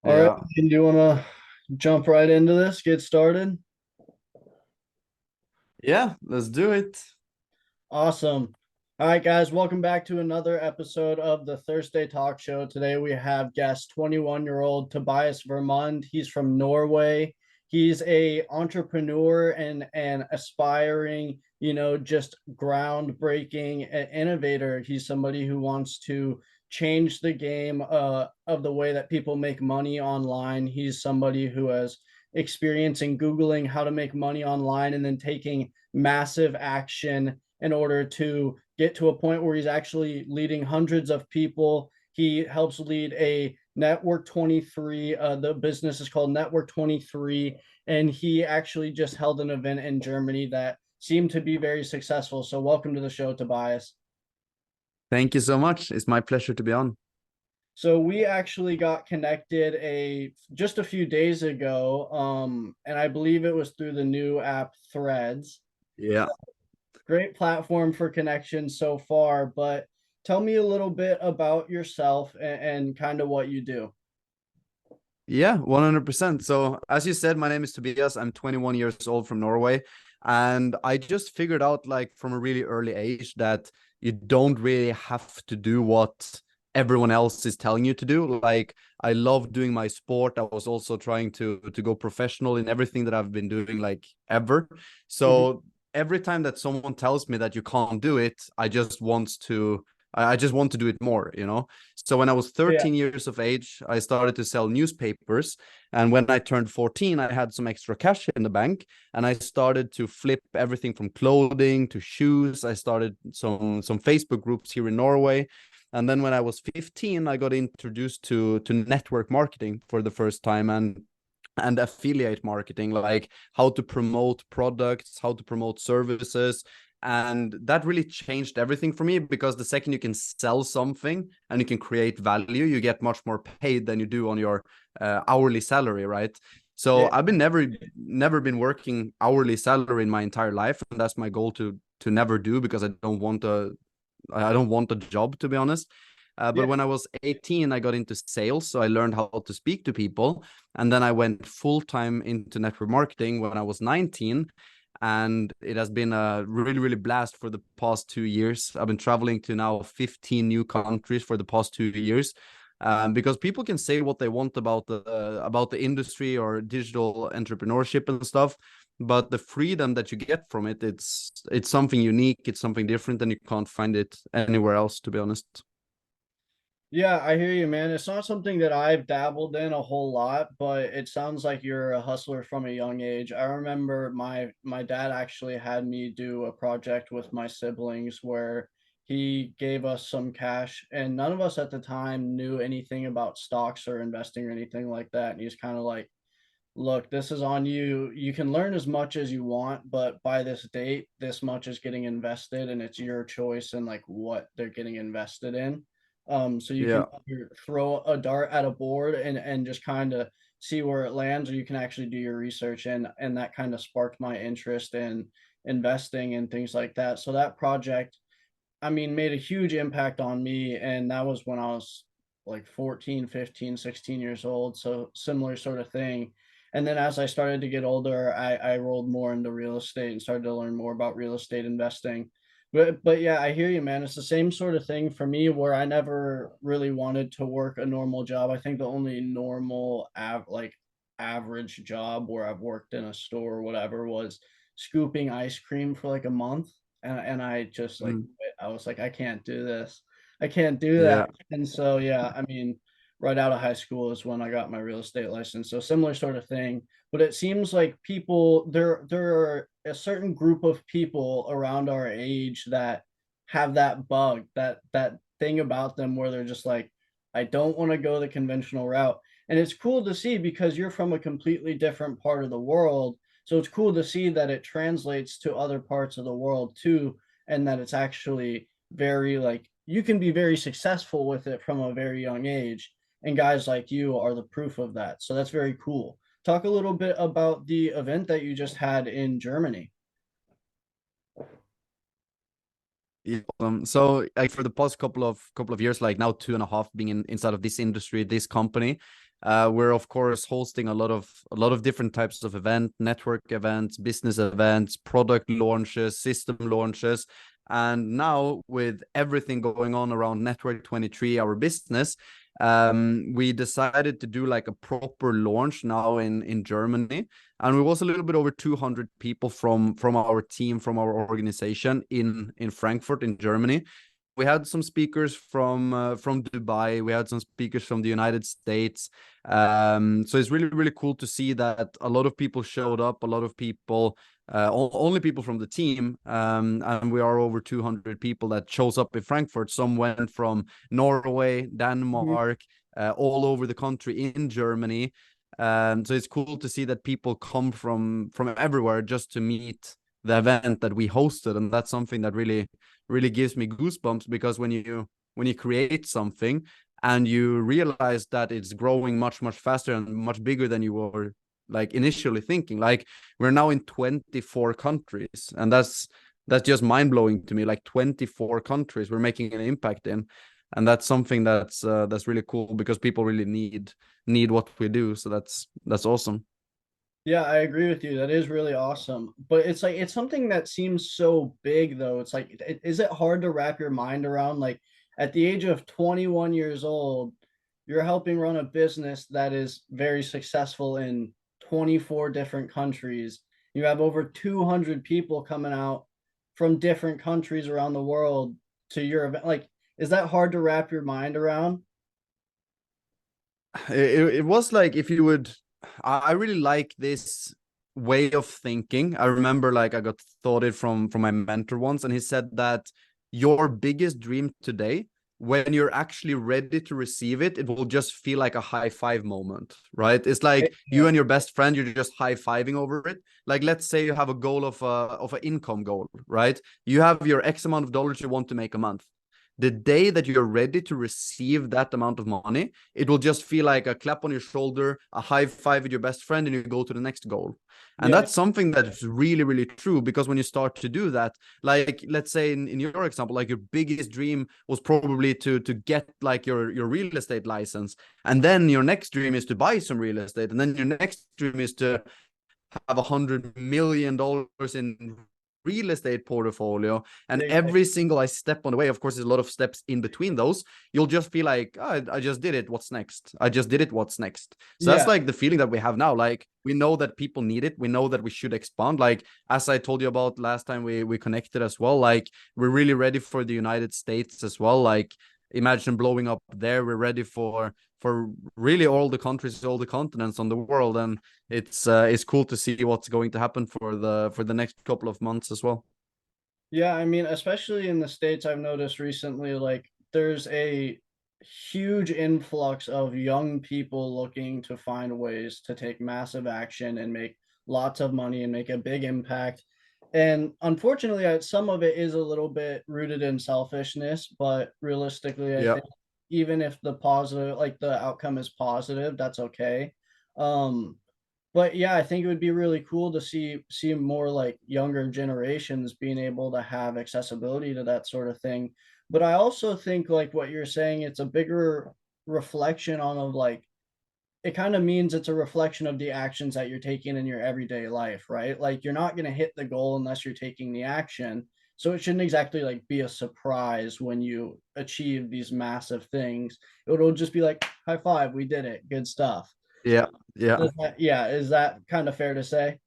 All right, Yeah. do you want to jump right into this, get started? Yeah, let's do it. Awesome. All right, guys, welcome back to another episode of the Thursday Talk Show. Today we have guest 21-year-old Tobias Vermund. He's from Norway. He's a entrepreneur and aspiring, just groundbreaking innovator. He's somebody who wants to change the game of the way that people make money online. He's somebody who has experience in Googling how to make money online and then taking massive action in order to get to a point where he's actually leading hundreds of people. He helps lead a Network 23. The business is called Network 23. And he actually just held an event in Germany that seemed to be very successful. So, welcome to the show, Tobias. Thank you so much. It's my pleasure to be on. So we actually got connected a just a few days ago, and I believe it was through the new app Threads. Yeah. Great platform for connection so far, but tell me a little bit about yourself and kind of what you do. Yeah, 100%. So, as you said, my name is Tobias. I'm 21 years old from Norway. And I just figured out, like, from a really early age that you don't really have to do what everyone else is telling you to do. Like, I love doing my sport. I was also trying to go professional in everything that I've been doing, like, ever. Mhm. So, every time that someone tells me that you can't do it, I just want to do it more. So when I was Yeah. 13 years of age, I started to sell newspapers. And when I turned 14, I had some extra cash in the bank and I started to flip everything from clothing to shoes. I started some Facebook groups here in Norway. And then when I was 15, I got introduced to network marketing for the first time and affiliate marketing, like how to promote products, how to promote services. And that really changed everything for me because the second you can sell something and you can create value, you get much more paid than you do on your hourly salary, right? So Yeah. I've been never been working hourly salary in my entire life, and that's my goal to never do because I don't want a job, to be honest. Yeah. But when I was 18, I got into sales. So I learned how to speak to people. And then I went full time into network marketing when I was 19. And it has been a really, really blast for the past 2 years. I've been traveling to now 15 new countries for the past 2 years. Because people can say what they want about the industry or digital entrepreneurship and stuff, but the freedom that you get from it, it's something unique, it's something different, and you can't find it anywhere else, to be honest. Yeah, I hear you, man. It's not something that I've dabbled in a whole lot, but it sounds like you're a hustler from a young age. I remember my dad actually had me do a project with my siblings where he gave us some cash and none of us at the time knew anything about stocks or investing or anything like that. And he's kind of like, look, this is on you. You can learn as much as you want, but by this date, this much is getting invested and it's your choice and like what they're getting invested in. So you can Yeah. either throw a dart at a board and just kind of see where it lands, or you can actually do your research and that kind of sparked my interest in investing and things like that. So that project, I mean, made a huge impact on me. And that was when I was like 14, 15, 16 years old. So similar sort of thing. And then as I started to get older, I rolled more into real estate and started to learn more about real estate investing. But yeah, I hear you, man. It's the same sort of thing for me where I never really wanted to work a normal job. I think the only normal like average job where I've worked in a store or whatever was scooping ice cream for like a month. And I just like Mm. I was like, I can't do this. I can't do that. Yeah. And so, yeah, I mean, right out of high school is when I got my real estate license. So similar sort of thing. But it seems like people there are a certain group of people around our age that have that bug, that thing about them where they're just like, I don't want to go the conventional route. And it's cool to see because you're from a completely different part of the world. So it's cool to see that it translates to other parts of the world too, and that it's actually very like you can be very successful with it from a very young age. And guys like you are the proof of that. So that's very cool. Talk a little bit about the event that you just had in Germany. Yeah. So like for the past couple of years, like now 2.5 being inside of this industry, this company, We're of course hosting a lot of different types of network events, business events, product launches, system launches. And now with everything going on around Network 23, our business, we decided to do like a proper launch now in Germany. And we was a little bit over 200 people from our team, from our organization in Frankfurt in Germany. We had some speakers from Dubai. We had some speakers from the United States. So it's really, really cool to see that a lot of people showed up, a lot of people, only people from the team. And we are over 200 people that shows up in Frankfurt. Some went from Norway, Denmark, all over the country in Germany. So it's cool to see that people come from everywhere just to meet the event that we hosted. And that's something that really gives me goosebumps, because when you create something and you realize that it's growing much faster and much bigger than you were like initially thinking. Like we're now in 24 countries, and that's just mind-blowing to me. Like 24 countries we're making an impact in, and that's something that's really cool, because people really need what we do. So that's awesome. Yeah, I agree with you. That is really awesome. But it's like it's something that seems so big though. It's like is it hard to wrap your mind around, like at the age of 21 years old, you're helping run a business that is very successful in 24 different countries. You have over 200 people coming out from different countries around the world to your event. Like, is that hard to wrap your mind around? It was like, if you would, I really like this way of thinking. I remember like I got taught it from my mentor once, and he said that your biggest dream today, when you're actually ready to receive it, it will just feel like a high five moment, right? It's like you Yeah, and your best friend, you're just high fiving over it. Like, let's say you have a goal of an income goal, right? You have your X amount of dollars you want to make a month. The day that you're ready to receive that amount of money, it will just feel like a clap on your shoulder, a high five with your best friend, and you go to the next goal. And yeah, that's something that's really, really true, because when you start to do that, like let's say in your example, like your biggest dream was probably to get like your real estate license. And then your next dream is to buy some real estate. And then your next dream is to have $100 million in real estate portfolio. And yeah, every single I step on the way, of course there's a lot of steps in between those, you'll just feel like, oh, I just did it, what's next? I just did it, what's next? So that's yeah. like the feeling that we have now. Like we know that people need it, we know that we should expand. Like as I told you about last time we connected as well, like we're really ready for the United States as well. Like imagine blowing up there. We're ready for really all the countries, all the continents on the world. And it's cool to see what's going to happen for the next couple of months as well. Yeah, I mean, especially in the States, I've noticed recently, like there's a huge influx of young people looking to find ways to take massive action and make lots of money and make a big impact. And unfortunately, some of it is a little bit rooted in selfishness, but realistically, I Yeah. think even if the positive, like the outcome is positive, that's okay. Um, but yeah, I think it would be really cool to see more like younger generations being able to have accessibility to that sort of thing. But I also think like what you're saying, it's a bigger reflection on of like it kind of means it's a reflection of the actions that you're taking in your everyday life, right? Like you're not going to hit the goal unless you're taking the action. So it shouldn't exactly like be a surprise when you achieve these massive things. It'll just be like high five, we did it. Good stuff. Yeah. Yeah. Yeah, is that kind of fair to say?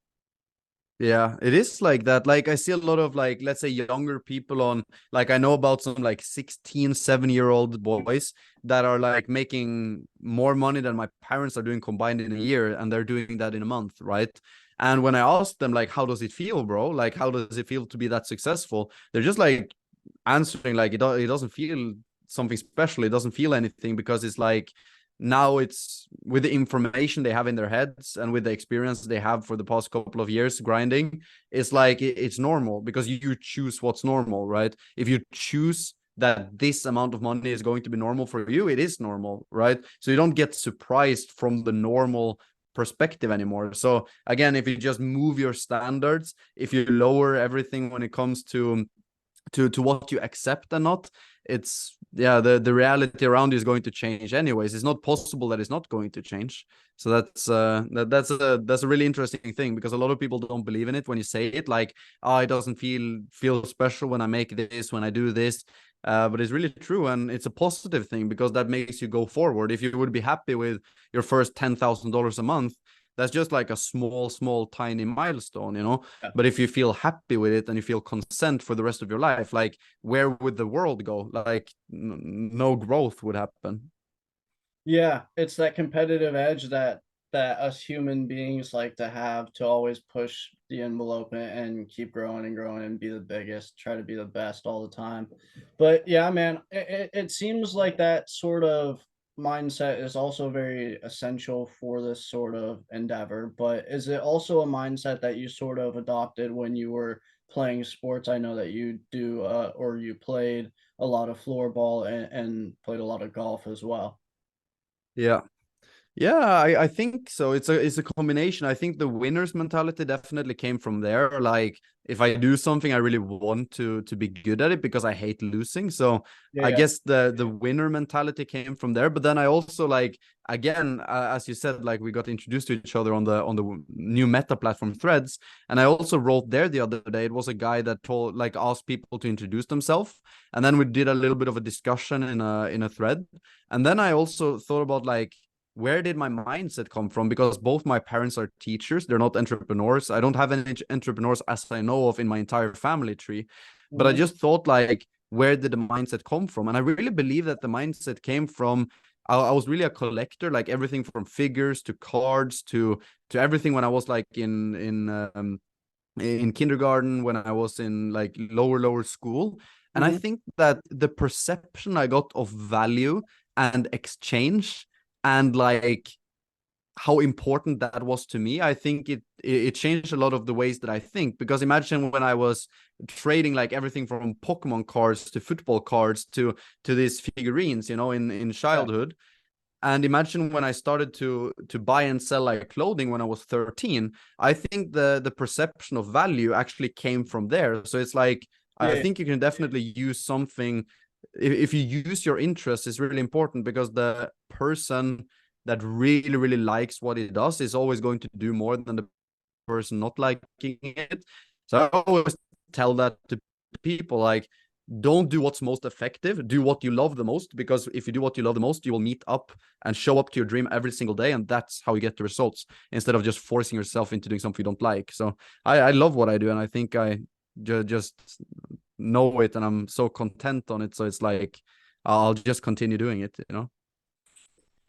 Yeah, it is like that. Like I see a lot of like, let's say younger people on, like I know about some like 16, 7-year-old boys that are like making more money than my parents are doing combined in a year, and they're doing that in a month, right? And when I ask them like, how does it feel, bro? Like, how does it feel to be that successful? They're just like answering like it doesn't feel something special. It doesn't feel anything, because it's like now it's with the information they have in their heads and with the experience they have for the past couple of years grinding, it's like it's normal, because you choose what's normal, right? If you choose that this amount of money is going to be normal for you, it is normal, right? So you don't get surprised from the normal perspective anymore. So again, if you just move your standards, if you lower everything when it comes to what you accept and not, it's yeah, the reality around you is going to change anyways. It's not possible that it's not going to change. So that's a really interesting thing, because a lot of people don't believe in it when you say it, like, oh, it doesn't feel special when I make this, when I do this. But it's really true, and it's a positive thing, because that makes you go forward. If you would be happy with your first $10,000 a month, that's just like a small tiny milestone, you know. Yeah. But if you feel happy with it and you feel consent for the rest of your life, like, where would the world go? Like, no growth would happen. Yeah, it's that competitive edge that us human beings like to have, to always push the envelope and keep growing and growing and be the biggest, try to be the best all the time. But yeah, man, it seems like that sort of mindset is also very essential for this sort of endeavor. But is it also a mindset that you sort of adopted when you were playing sports? I know that you do, or you played a lot of floorball and played a lot of golf as well. Yeah. Yeah, I think so. It's a combination. I think the winner's mentality definitely came from there. Like, if I do something, I really want to be good at it, because I hate losing. So I Yeah. guess the winner mentality came from there. But then I also, like, again, as you said, like, we got introduced to each other on the new Meta platform Threads, and I also wrote there the other day. It was a guy that told, like, asked people to introduce themselves, and then we did a little bit of a discussion in a thread, and then I also thought about, like, where did my mindset come from? Because both my parents are teachers, they're not entrepreneurs. I don't have any entrepreneurs as I know of in my entire family tree. But I Mhm. just thought, like, where did the mindset come from? And I really believe that the mindset came from, I was really a collector, like everything from figures to cards to everything, when I was like in kindergarten, when I was in like lower school. And I Mhm. think that the perception I got of value and exchange, and like how important that was to me, I think it changed a lot of the ways that I think. Because imagine when I was trading like everything from Pokemon cards to football cards to these figurines, you know, in Yeah. childhood. And imagine when I started to buy and sell like clothing when I was 13. I think the perception of value actually came from there. So it's like, I Yeah. think you can definitely use something. If you use your interest, is really important, because the person that really likes what he does is always going to do more than the person not liking it. So I always tell that to people, like, don't do what's most effective, do what you love the most, because if you do what you love the most, you will meet up and show up to your dream every single day, and that's how you get the results, instead of just forcing yourself into doing something you don't like. So I love what I do, and I think I just know it, and I'm so content on it. So it's like, I'll just continue doing it, you know.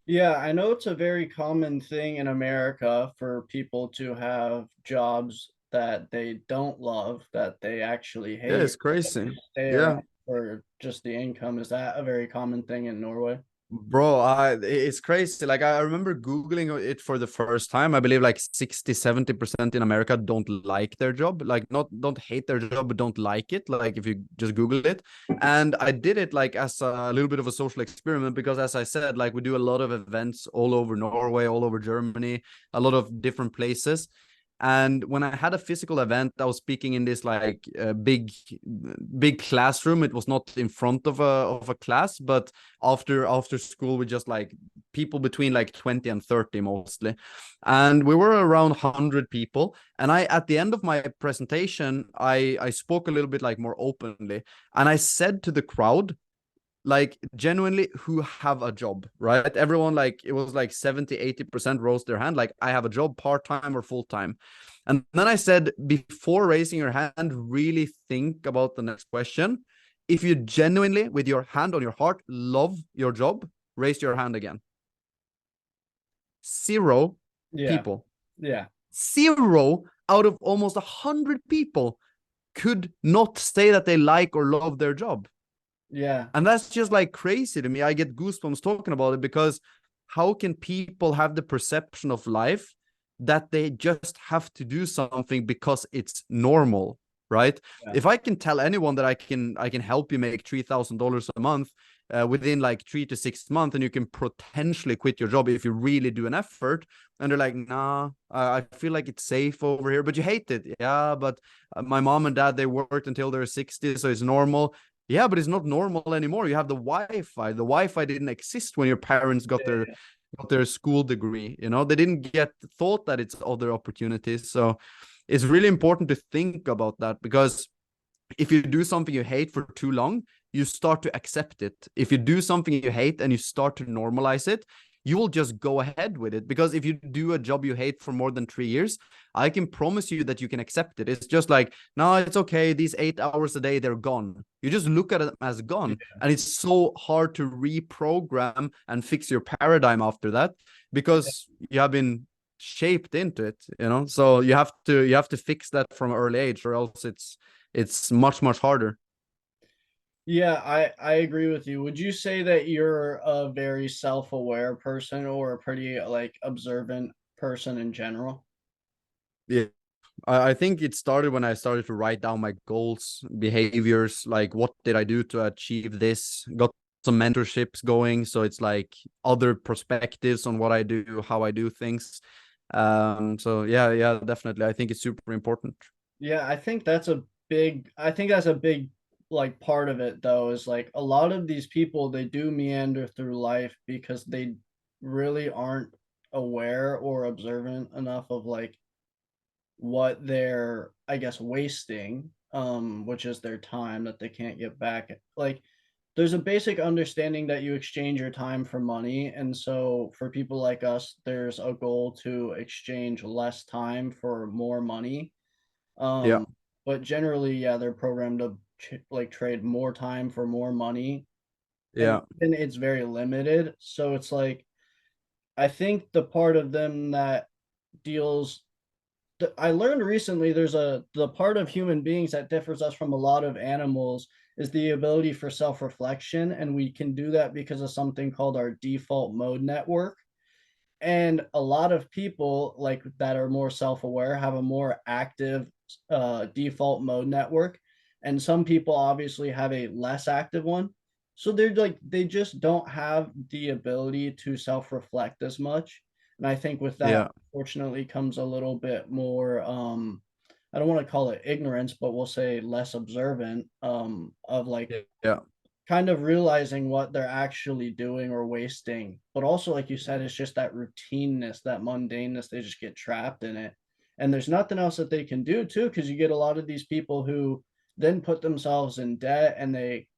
Yeah, I know it's a very common thing in America for people to have jobs that they don't love, that they actually Yeah, hate, it's crazy. stay around Yeah. for just the income. Is that a very common thing in Norway? Bro, it's crazy. Like, I remember Googling it for the first time. I believe like 60-70% in America don't like their job. Like, not don't hate their job, but don't like it. Like, if you just Google it. And I did it like as a little bit of a social experiment, because as I said, like, we do a lot of events all over Norway, all over Germany, a lot of different places. And when I had a physical event, I was speaking in this like big classroom. It was not in front of a class, but after school, we just like people between like 20 and 30 mostly. And we were around 100 people. And I, at the end of my presentation, I spoke a little bit like more openly. And I said to the crowd, like, genuinely, who have a job, right? Everyone, like, it was like 70-80% rose their hand, like, I have a job, part-time or full-time. And then I said, before raising your hand, really think about the next question. If you genuinely, with your hand on your heart, love your job, raise your hand again. Zero Yeah. people. Yeah. Zero out of almost 100 people could not say that they like or love their job. Yeah. And that's just like crazy to me. I get goosebumps talking about it, because how can people have the perception of life that they just have to do something because it's normal, right? Yeah. If I can tell anyone that I can help you make $3,000 a month within like 3 to 6 months, and you can potentially quit your job if you really do an effort, and they're like, nah, I feel like it's safe over here, but you hate it. Yeah, but my mom and dad, they worked until they're 60, so it's normal. Yeah, but it's not normal anymore. You have the Wi-Fi. The Wi-Fi didn't exist when your parents got their school degree. You know, they didn't get thought that it's other opportunities. So it's really important to think about that, because if you do something you hate for too long, you start to accept it. If you do something you hate and you start to normalize it, you will just go ahead with it. Because if you do a job you hate for more than 3 years, I can promise you that you can accept it. It's just like, no, it's okay. These 8 hours a day, they're gone. You just look at it as gone. Yeah. And it's so hard to reprogram and fix your paradigm after that, because you have been shaped into it, you know. So you have to fix that from an early age, or else it's much, much harder. Yeah, I agree with you. Would you say that you're a very self-aware person or a pretty like observant person in general? Yeah. I think it started when I started to write down my goals, behaviors, like what did I do to achieve this? Got some mentorships going, so it's like other perspectives on what I do, how I do things. So yeah, yeah, definitely. I think it's super important. Yeah, I think that's a big like part of it though, is like a lot of these people they do meander through life because they really aren't aware or observant enough of like what they're, I guess, wasting, which is their time that they can't get back. Like there's a basic understanding that you exchange your time for money, and so for people like us, there's a goal to exchange less time for more money. Yeah, But generally, yeah, they're programmed to like trade more time for more money, and yeah, it's very limited. So it's like I think the part of them that deals I learned recently there's the part of human beings that differs us from a lot of animals is the ability for self-reflection, and we can do that because of something called our default mode network. And a lot of people like that are more self-aware have a more active default mode network, and some people obviously have a less active one, so they're like they just don't have the ability to self-reflect as much. And I think with that yeah, fortunately comes a little bit more I don't want to call it ignorance, but we'll say less observant of like yeah, kind of realizing what they're actually doing or wasting. But also, like you said, it's just that routineness, that mundaneness, they just get trapped in it. And there's nothing else that they can do too, because you get a lot of these people who then put themselves in debt and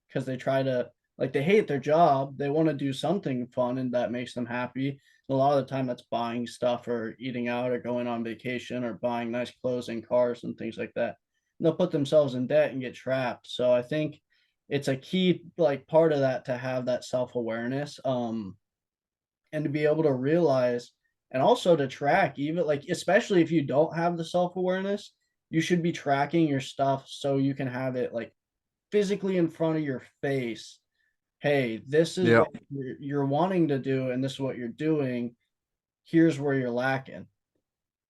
because they try to, like, they hate their job, they want to do something fun and that makes them happy. And a lot of the time that's buying stuff or eating out or going on vacation or buying nice clothes and cars and things like that. And they'll put themselves in debt and get trapped. So I think it's a key like part of that to have that self-awareness, and to be able to realize and also to track, even like especially if you don't have the self-awareness, you should be tracking your stuff so you can have it like physically in front of your face. Hey, this is yeah, what you're wanting to do and this is what you're doing. Here's where you're lacking.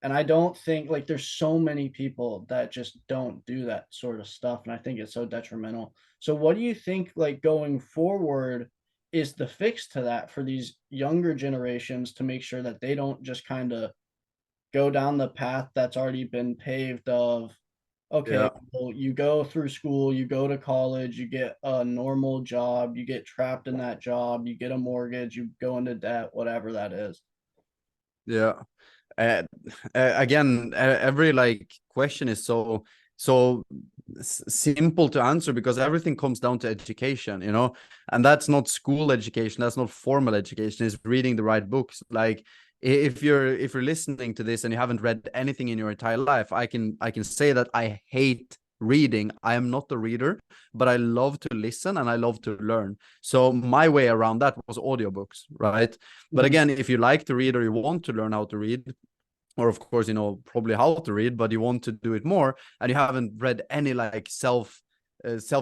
And I don't think like there's so many people that just don't do that sort of stuff, and I think it's so detrimental. So what do you think like going forward is the fix to that for these younger generations to make sure that they don't just kind of go down the path that's already been paved of okay, yeah, well, you go through school, you go to college, you get a normal job, you get trapped in that job, you get a mortgage, you go into debt, whatever that is. yeah. uh, Again, every like question is so simple to answer, because everything comes down to education, you know. And that's not school education, that's not formal education, it's reading the right books. Like if you're listening to this and you haven't read anything in your entire life, I can say that I hate reading. I am not a reader, but I love to listen and I love to learn. So my way around that was audiobooks, right? But Mhm. again, if you like to read or you want to learn how to read, or of course, probably how to read, but you want to do it more, and you haven't read any like self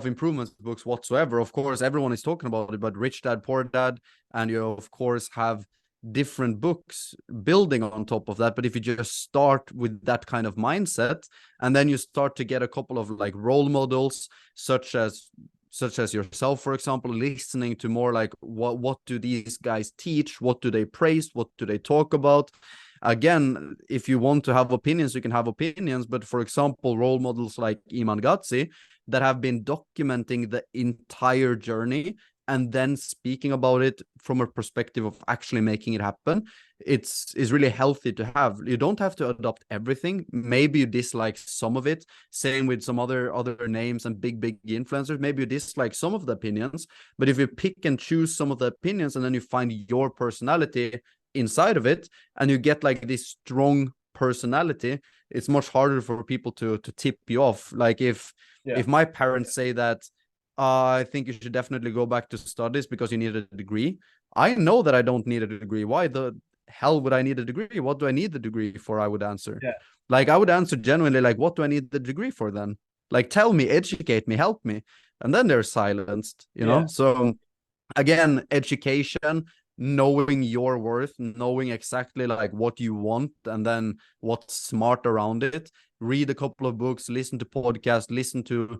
improvement books whatsoever. Of course, everyone is talking about it, but Rich Dad Poor Dad, and you of course have different books building on top of that. But if you just start with that kind of mindset, and then you start to get a couple of like role models, such as yourself, for example, listening to more like what do these guys teach, what do they praise, what do they talk about. Again, if you want to have opinions, you can have opinions, but for example, role models like Iman Gazzi, that have been documenting the entire journey and then speaking about it from a perspective of actually making it happen. It's really healthy to have. You don't have to adopt everything. Maybe you dislike some of it. Same with some other names and big influencers. Maybe you dislike some of the opinions, but if you pick and choose some of the opinions and then you find your personality inside of it and you get like this strong personality, it's much harder for people to tip you off. Like if my parents say that I think you should definitely go back to studies because you need a degree, I know that I don't need a degree. Why the hell would I need a degree? What do I need the degree for? I would answer. Like I would answer genuinely, like, what do I need the degree for then? Like, tell me, educate me, help me. And then they're silenced, you know? So again, education, knowing your worth, knowing exactly like what you want and then what's smart around it. Read a couple of books, listen to podcasts, listen to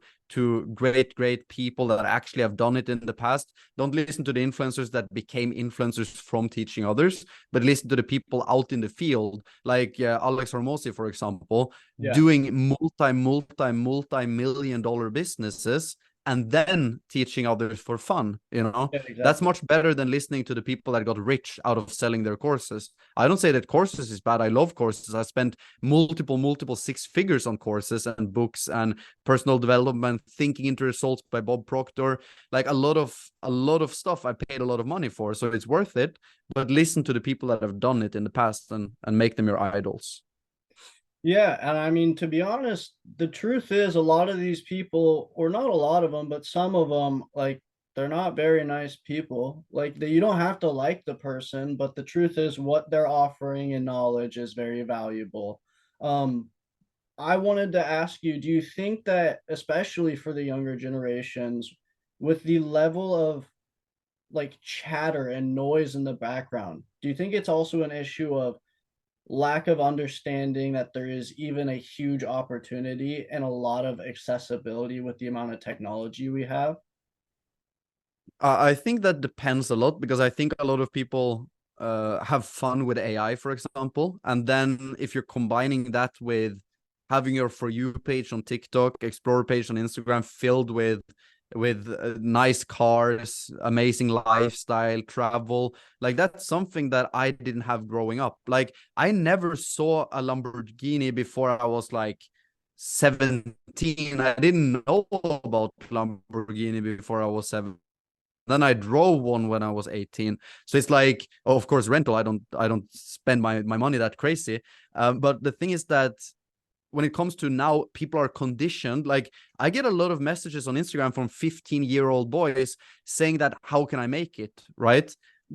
great people that actually have done it in the past. Don't listen to the influencers that became influencers from teaching others, but listen to the people out in the field, like Alex Hormozi, for example, doing multi-million-dollar businesses and then teaching others for fun, you know. Exactly. That's much better than listening to the people that got rich out of selling their courses. I don't say that courses is bad. I love courses. I spent multiple six figures on courses and books and personal development, thinking into results by Bob Proctor, like a lot of stuff I paid a lot of money for, so it's worth it. But listen to the people that have done it in the past and make them your idols. Yeah, and I mean, to be honest, the truth is a lot of these people, or not a lot of them, but some of them, like they're not very nice people. Like you don't have to like the person, but the truth is what they're offering in knowledge is very valuable. Um, I wanted to ask you, do you think that, especially for the younger generations, with the level of like chatter and noise in the background, do you think it's also an issue of lack of understanding that there is even a huge opportunity and a lot of accessibility with the amount of technology we have? I think that depends a lot because I think a lot of people have fun with AI, for example. And then if you're combining that with having your For You page on TikTok, Explore page on Instagram filled with nice cars, amazing lifestyle, travel, like that's something that I didn't have growing up. Like I never saw a Lamborghini before I was like 17. I didn't know about Lamborghini before I was 7. Then I drove one when I was 18. So it's like, oh, of course, rental. I don't spend my money that crazy. But the thing is that when it comes to now, people are conditioned. Like I get a lot of messages on Instagram from 15-year-old boys saying that, how can I make it? Right.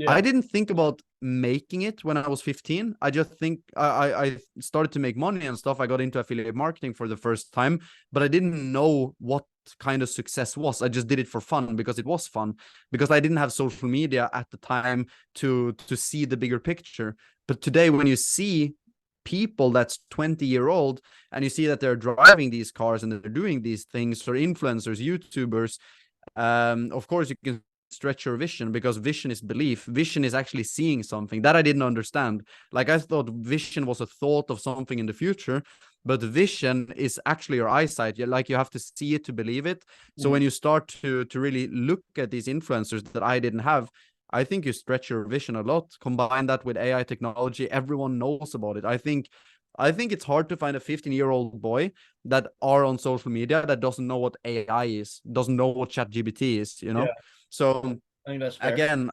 I didn't think about making it when I was 15. I just think I started to make money and stuff. I got into affiliate marketing for the first time, but I didn't know what kind of success was. I just did it for fun because it was fun, because I didn't have social media at the time to see the bigger picture. But today, when you see people that's 20-year-old and you see that they're driving these cars and they're doing these things, or influencers, YouTubers, of course you can stretch your vision, because vision is belief. Vision is actually seeing something that I didn't understand. Like I thought vision was a thought of something in the future, but vision is actually your eyesight. Like you have to see it to believe it. So when you start to really look at these influencers that I didn't have, I think you stretch your vision a lot. Combine that with AI technology, everyone knows about it. I think it's hard to find a 15-year-old boy that are on social media that doesn't know what AI is, doesn't know what ChatGPT is, you know? So I think that's fair. again,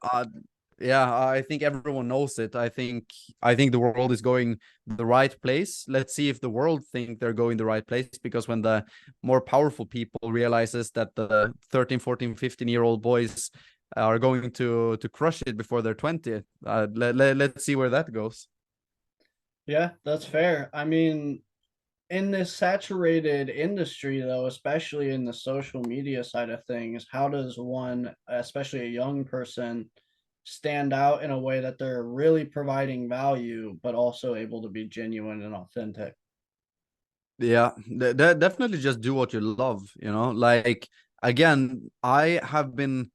yeah, I think everyone knows it. I think the world is going the right place. Let's see if the world think they're going the right place, because when the more powerful people realizes that the 13, 14, 15-year-old boys are going to crush it before they're 20, let's see where that goes. Yeah, that's fair. I mean, in this saturated industry, though, especially in the social media side of things, how does one, especially a young person, stand out in a way that they're really providing value, but also able to be genuine and authentic? Yeah, definitely just do what you love, you know? Like, again, I've been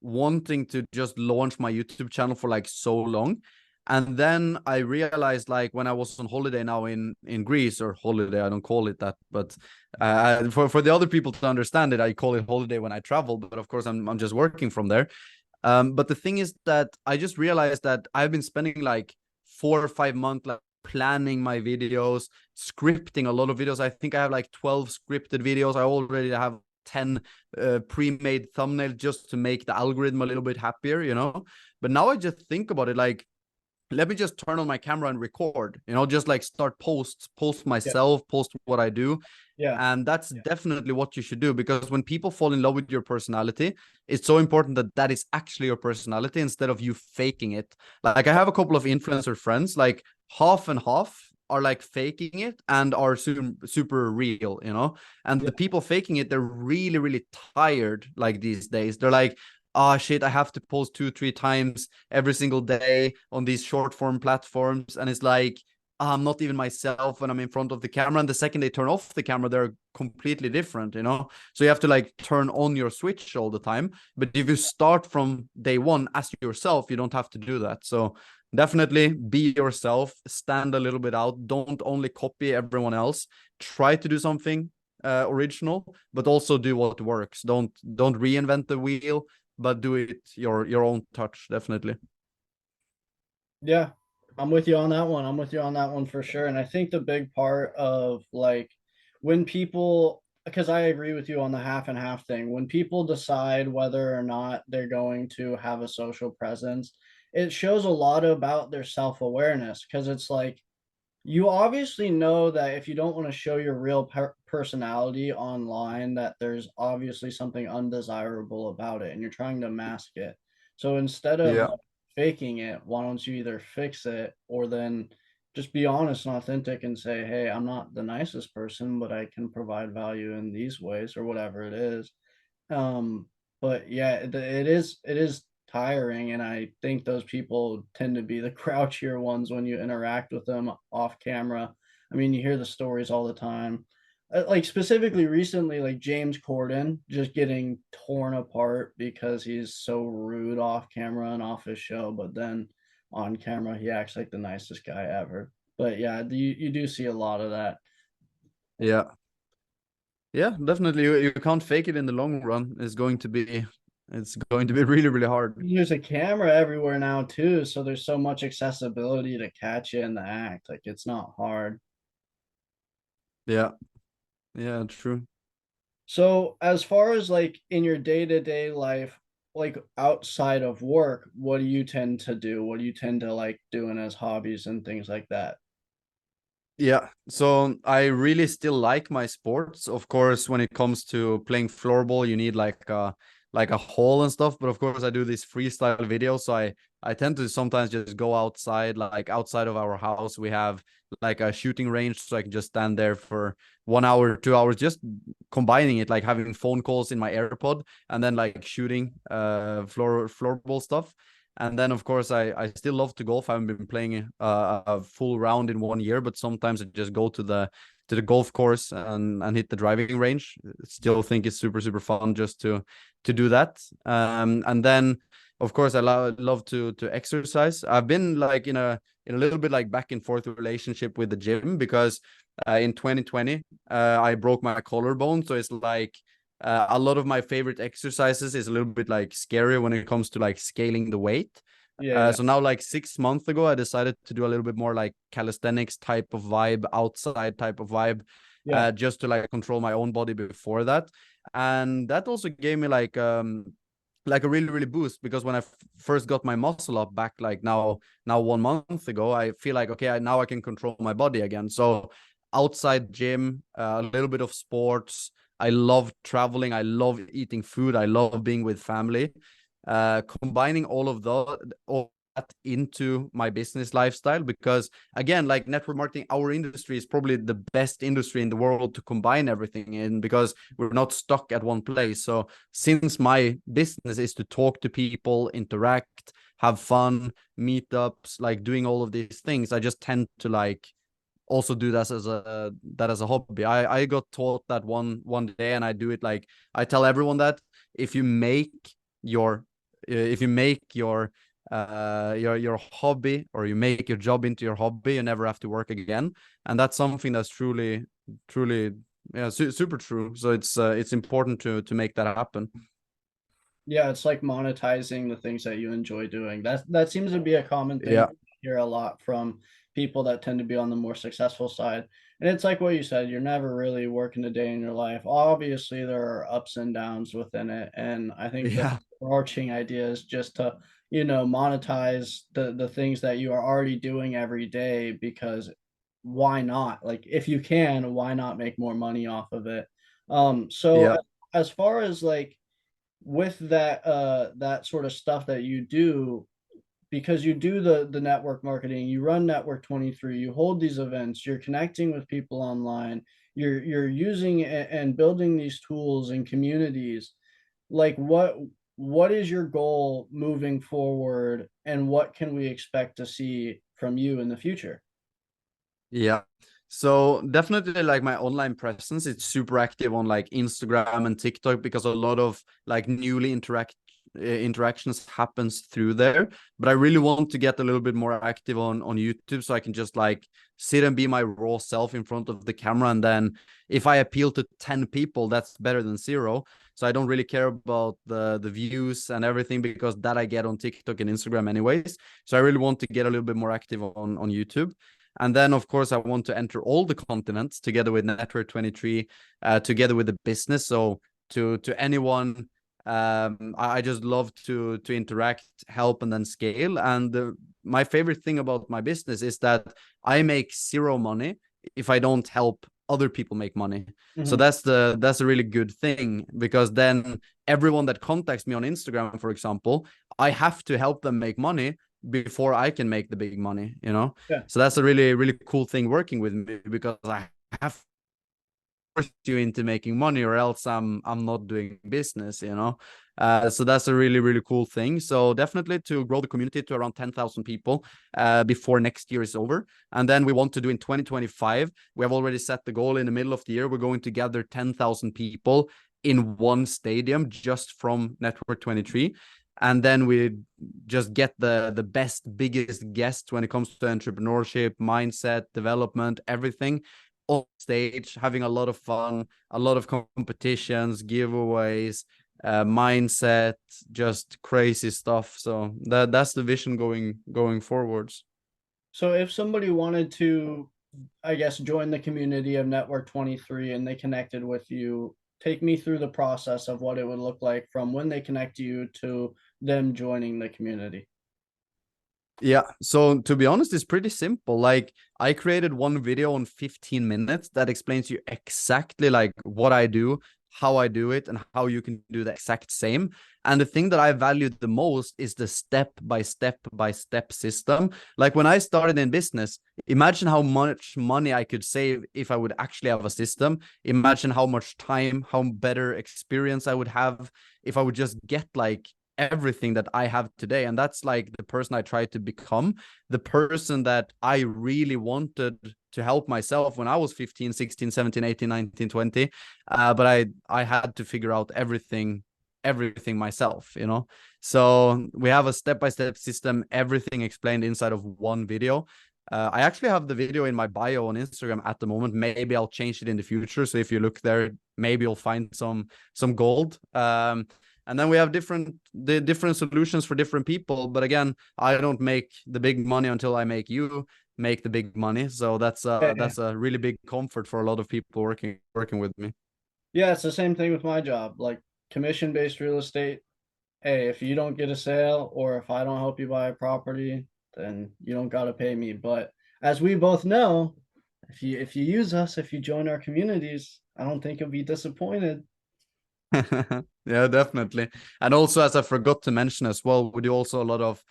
wanting to just launch my YouTube channel for like so long. And then I realized, like, when I was on holiday now in Greece, or holiday, I don't call it that, but for the other people to understand it, I call it holiday when I travel. But of course, I'm just working from there. But the thing is that I just realized that I've been spending like 4 or 5 months like planning my videos, scripting a lot of videos. I think I have like 12 scripted videos. I already have 10 pre-made thumbnails just to make the algorithm a little bit happier, you know. But now I just think about it like, let me just turn on my camera and record, you know, just like start post Yeah. myself, post what I do. Yeah. And that's definitely what you should do, because when people fall in love with your personality, it's so important that that is actually your personality instead of you faking it. Like, I have a couple of influencer friends, like half and half are like faking it and are super real, you know. And Yeah. the people faking it, they're really, really tired. Like, these days they're like, oh shit, I have to post 2 3 times every single day on these short form platforms. And it's like, I'm not even myself when I'm in front of the camera. And the second they turn off the camera, they're completely different, you know? So you have to like turn on your switch all the time. But if you start from day one as yourself, you don't have to do that. So definitely be yourself, stand a little bit out. Don't only copy everyone else. Try to do something original, but also do what works. Don't reinvent the wheel, but do it your own touch, definitely. Yeah, I'm with you on that one. I'm with you on that one for sure. And I think the big part of like when people, because I agree with you on the half and half thing, when people decide whether or not they're going to have a social presence, it shows a lot about their self-awareness. Because it's like you obviously know that if you don't want to show your real personality online, that there's obviously something undesirable about it and you're trying to mask it. So instead of Yeah. like, faking it, why don't you either fix it or then just be honest and authentic and say, hey, I'm not the nicest person, but I can provide value in these ways or whatever it is. Um, but yeah, it is tiring, and I think those people tend to be the crouchier ones when you interact with them off camera. I mean, you hear the stories all the time. Like specifically recently, like James Corden just getting torn apart because he's so rude off camera and off his show, but then on camera he acts like the nicest guy ever. But yeah, you do see a lot of that. Yeah. Yeah, definitely. You can't fake it in the long run. It's going to be really, really hard. There's a camera everywhere now too, so there's so much accessibility to catch you in the act. Like it's not hard. Yeah. Yeah, true. So as far as like in your day-to-day life, like outside of work, what do you tend to do? What do you tend to like doing as hobbies and things like that? Yeah. So I really still like my sports. Of course, when it comes to playing floorball, you need like a hole and stuff. But of course, I do these freestyle videos. So I tend to sometimes just go outside, like outside of our house. We have like a shooting range, so I can just stand there for 1 hour, 2 hours, just combining it, like having phone calls in my AirPod and then like shooting floorball stuff. And then, of course, I still love to golf. I haven't been playing a full round in 1 year, but sometimes I just go to the golf course and hit the driving range. Still think it's super fun just to do that. And then, of course, I love to exercise. I've been like in a little bit like back and forth relationship with the gym, because in 2020 I broke my collarbone, so it's like a lot of my favorite exercises is a little bit like scary when it comes to like scaling the weight. Yeah, So now, like 6 months ago, I decided to do a little bit more like calisthenics type of vibe, outside type of vibe, yeah, just to like control my own body before that. And that also gave me like a really, really boost, because when I first got my muscle up back, like now 1 month ago, I feel like, okay, now I can control my body again. So outside gym, a little bit of sports. I love traveling. I love eating food. I love being with family. Combining all that into my business lifestyle, because again, like network marketing, our industry is probably the best industry in the world to combine everything in, because we're not stuck at one place. So since my business is to talk to people, interact, have fun, meetups, like doing all of these things, I just tend to like also do that as a hobby. I got taught that one day, and I do it. Like, I tell everyone that if you make your if you make your your hobby, or you make your job into your hobby, you never have to work again. And that's something that's truly, yeah, super true. So it's important to make that happen. Yeah, it's like monetizing the things that you enjoy doing. That seems to be a common thing Yeah, I hear a lot from people that tend to be on the more successful side. And it's like what you said, you're never really working a day in your life. Obviously, there are ups and downs within it. And I think the yeah, overarching idea is just to, monetize the things that you are already doing every day, because why not? Like if you can, why not make more money off of it? So yeah, as far as like with that sort of stuff that you do, because you do the network marketing, you run network 23, you hold these events, you're connecting with people online, you're using and building these tools and communities. Like what is your goal moving forward, and what can we expect to see from you in the future? yeah. So definitely like my online presence, it's super active on like Instagram and TikTok because a lot of like newly interactions happens through there. But I really want to get a little bit more active on YouTube, so I can just like sit and be my raw self in front of the camera. And then if I appeal to 10 people, that's better than zero. So I don't really care about the views and everything, because that I get on TikTok and Instagram anyways. So I really want to get a little bit more active on YouTube. And then, of course, I want to enter all the continents together with Network 23, together with the business. So to anyone, I just love to interact, help, and then scale. And my favorite thing about my business is that I make zero money if I don't help other people make money. So Mhm. that's a really good thing, because then everyone that contacts me on Instagram, for example, I have to help them make money before I can make the big money, you know? Yeah. So that's a really, really cool thing working with me, because I have forced you into making money, or else I'm not doing business, you know? So that's a really, really cool thing. So definitely to grow the community to around 10,000 people before next year is over. And then we want to do in 2025, we have already set the goal in the middle of the year. We're going to gather 10,000 people in one stadium just from Network 23. And then we just get the best, biggest guests when it comes to entrepreneurship, mindset, development, everything on stage, having a lot of fun, a lot of competitions, giveaways, mindset, just crazy stuff. So that's the vision going forwards. So if somebody wanted to, I guess, join the community of Network 23 and they connected with you, take me through the process of what it would look like from when they connect to you to them joining the community. Yeah, so to be honest, it's pretty simple. Like I created one video on 15 minutes that explains you exactly like what I do, how I do it, and how you can do the exact same. And the thing that I value the most is the step by step by step system. Like when I started in business, imagine how much money I could save if I would actually have a system. Imagine how much time, how better experience I would have if I would just get like everything that I have today. And that's like the person I tried to become, the person that I really wanted to help myself when I was 15, 16, 17, 18, 19, 20. But I had to figure out everything myself, you know? So we have a step-by-step system, everything explained inside of one video. I actually have the video in my bio on Instagram at the moment. Maybe I'll change it in the future. So if you look there, maybe you'll find some gold. And then we have different solutions for different people. But again, I don't make the big money until I make you make the big money. So Yeah, that's a really big comfort for a lot of people working with me. yeah, it's the same thing with my job. Like commission-based real estate. Hey, if you don't get a sale or if I don't help you buy a property, then you don't got to pay me. But as we both know, if you use us, if you join our communities, I don't think you'll be disappointed. Yeah, definitely. And also, as I forgot to mention as well, we do also a lot of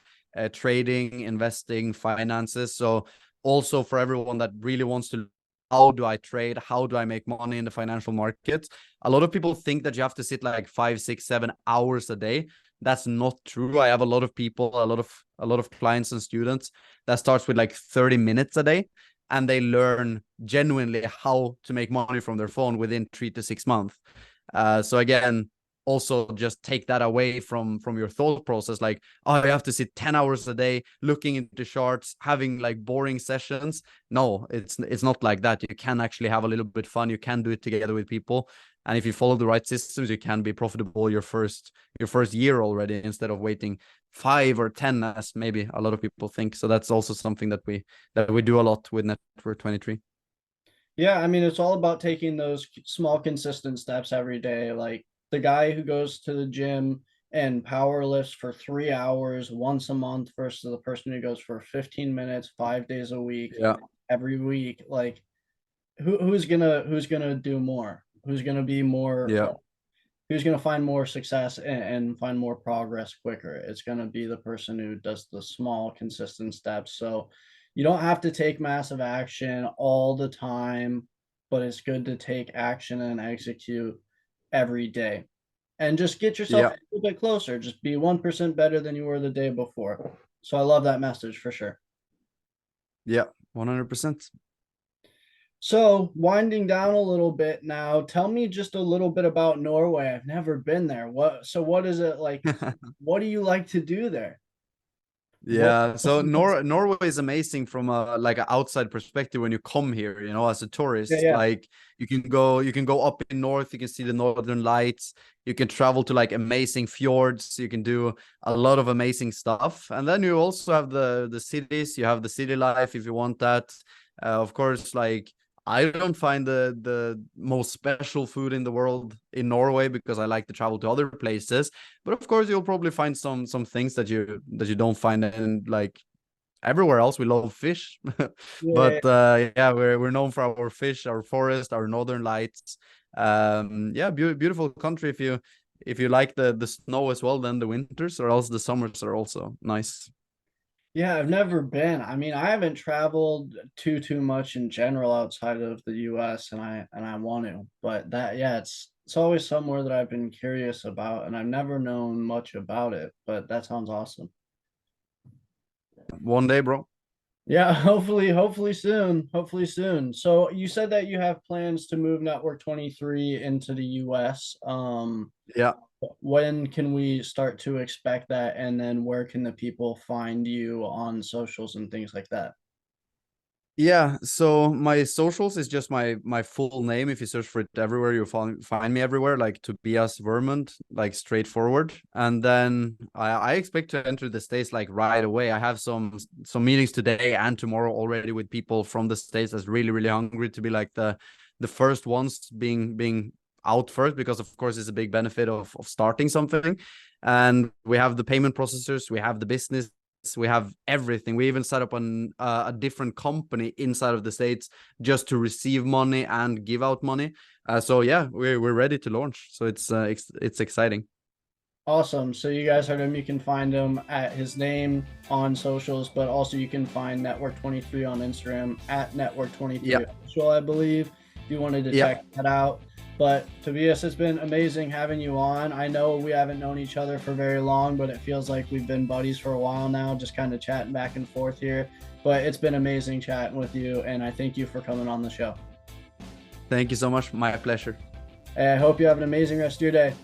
trading, investing, finances. So also for everyone that really wants to, how do I trade? How do I make money in the financial markets? A lot of people think that you have to sit like 5, 6, 7 hours a day. That's not true. I have a lot of people, a lot of clients and students that starts with like 30 minutes a day, and they learn genuinely how to make money from their phone within 3 to 6 months. So again, also just take that away from your thought process, like, oh, you have to sit 10 hours a day looking into charts, having like boring sessions. No, it's not like that. You can actually have a little bit fun. You can do it together with people, and if you follow the right systems, you can be profitable your first year already, instead of waiting 5 or 10 as maybe a lot of people think. So that's also something that we do a lot with Network 23. Yeah, I mean, it's all about taking those small, consistent steps every day. Like the guy who goes to the gym and power lifts for 3 hours once a month versus the person who goes for 15 minutes, 5 days a week, Yeah, every week. Like who's gonna do more? Who's gonna be more yeah, who's going to find more success and find more progress quicker? It's going to be the person who does the small, consistent steps. So you don't have to take massive action all the time, but it's good to take action and execute every day and just get yourself yeah, a little bit closer. Just be 1% better than you were the day before. So I love that message for sure. yeah, 100%. So, winding down a little bit now, tell me just a little bit about Norway. I've never been there. What is it like? What do you like to do there? What Yeah, so Norway is amazing from a like an outside perspective when you come here, as a Yeah, tourist. yeah. Like you can go up in north, you can see the northern lights, you can travel to like amazing fjords, you can do a lot of amazing stuff. And then you also have the cities, you have the city life if you want that. Of course, like I don't find the most special food in the world in Norway because I like to travel to other places. But of course, you'll probably find some things that you don't find in like everywhere else. We love fish, Yeah. but yeah, we're known for our fish, our forest, our northern lights. Yeah, beautiful country. If you like the snow as well, then the winters or else the summers are also nice. Yeah, I've never been. I mean, I haven't traveled too much in general outside of the US, and I want to. But that yeah, it's always somewhere that I've been curious about and I've never known much about it, but that sounds awesome. One day, bro. Yeah, hopefully soon. Hopefully soon. So you said that you have plans to move Network 23 into the US. Yeah. When can we start to expect that? And then where can the people find you on socials and things like that? Yeah, so my socials is just my full name. If you search for it everywhere, you'll find me everywhere, like Tobias Vermund, like straightforward. And then I expect to enter the States like right away. I have some meetings today and tomorrow already with people from the States that's really, really hungry to be like the first ones being out first, because of course it's a big benefit of starting something. And we have the payment processors, we have the business, we have everything. We even set up a different company inside of the States just to receive money and give out money. So yeah, we're ready to launch. So it's exciting. Awesome. So you guys heard him. You can find him at his name on socials, but also you can find Network 23 on Instagram at Network 23 Yeah, official, I believe, if you wanted to yeah. check that out. But Tobias, it's been amazing having you on. I know we haven't known each other for very long, but it feels like we've been buddies for a while now, just kind of chatting back and forth here. But it's been amazing chatting with you, and I thank you for coming on the show. Thank you so much. My pleasure. I hope you have an amazing rest of your day.